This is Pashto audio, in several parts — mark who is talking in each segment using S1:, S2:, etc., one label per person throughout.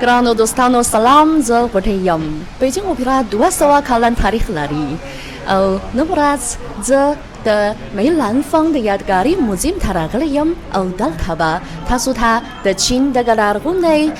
S1: Grano dostano salam za Watayam. Beijing Opera 200 kalan tarikh lari. Nuburaz za的梅兰芳的雅德嘎里木金塔拉格里yam dal kaba tasuta的亲的格拉古内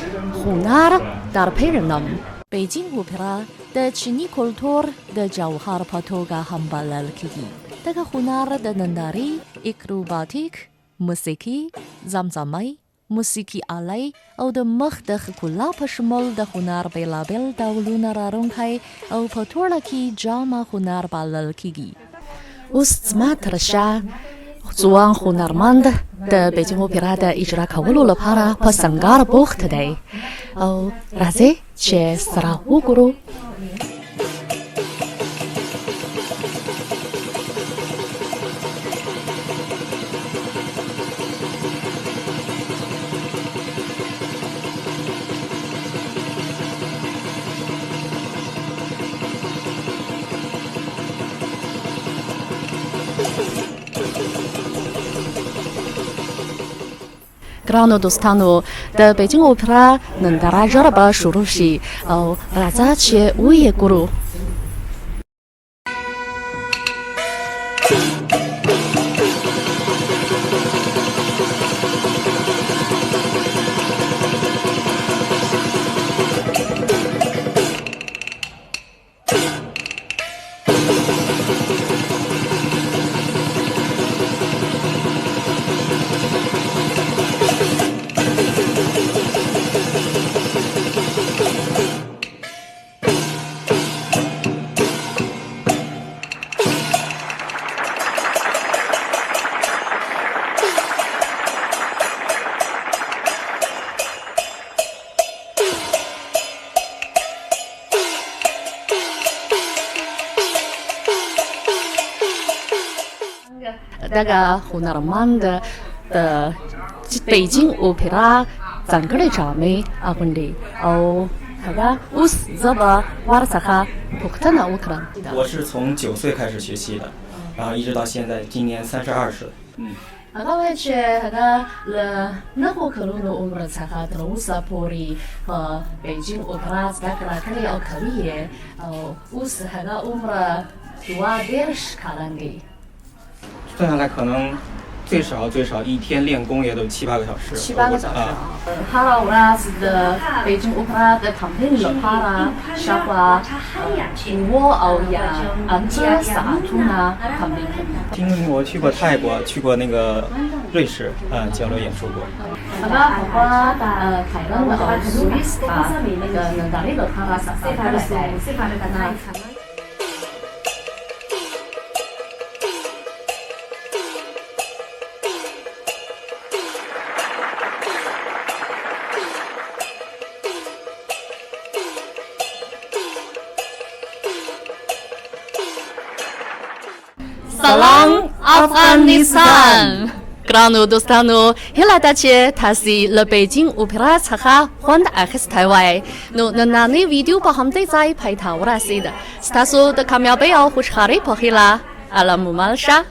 S1: hunar dar perenam. Beijing Opera的chini kultur的jawhar patoga hambalal kiki. Daga hunar da nandari ikrobatik musiki zamzamai musiki alai او د مخ د ښکلا په شمول د هنر بېلابېل ډولونه راروونکی او په ټوله کې جامع هنر بلل کېږي. اوس زما تر شا ځوان هنرمند د بیجینګ اوپرا د اجرا کولو لپاره په سنګار بوخت دی او راځئ چې سره وګورو. ګرانو دوستانو د بیجینګ اوپرا ننداره ژر به شروع شي او راځه چې ویې ګورو. دغه هنرمند د بیجینګ اوپرا ځانګړې جامې اغوندي او هغه اوس زه به ورڅخه پوښتنه وکړم.
S2: 我是从9岁开始学习的，然后一直到现在，今年32岁。
S1: هغه وایي چې هغه له 9 کلونو عمر څخه تر اوسه پورې په بیجینګ اوپرا زده کړه کړې او کوي یې او اوس هغه عمر 32 کلن دی.
S2: 算下来可能最少一天练功也都7-8个小时。
S1: 7-8个小时。هره ورځ د بیجینګ اوپرا د تمرین لپاره شاوخوا 5 او یا 5 ساعتونه تمرین کوي.
S2: 我去过泰国，去过那个瑞士，交流演出过。
S1: هغه په تایلند او سویس کې د نندارې لپاره سفر کړی. سلام افغانستان. ګرانو دوستانو هیله ده چې تاسو له بیجینګ اوپرا څخه خوند اخیستی وای. نو نننۍ ویډیو په همدې ځای پای ته ورسېده. ستاسو د کامیابۍ او خوشحالۍ په هیله. الله مو مل شه.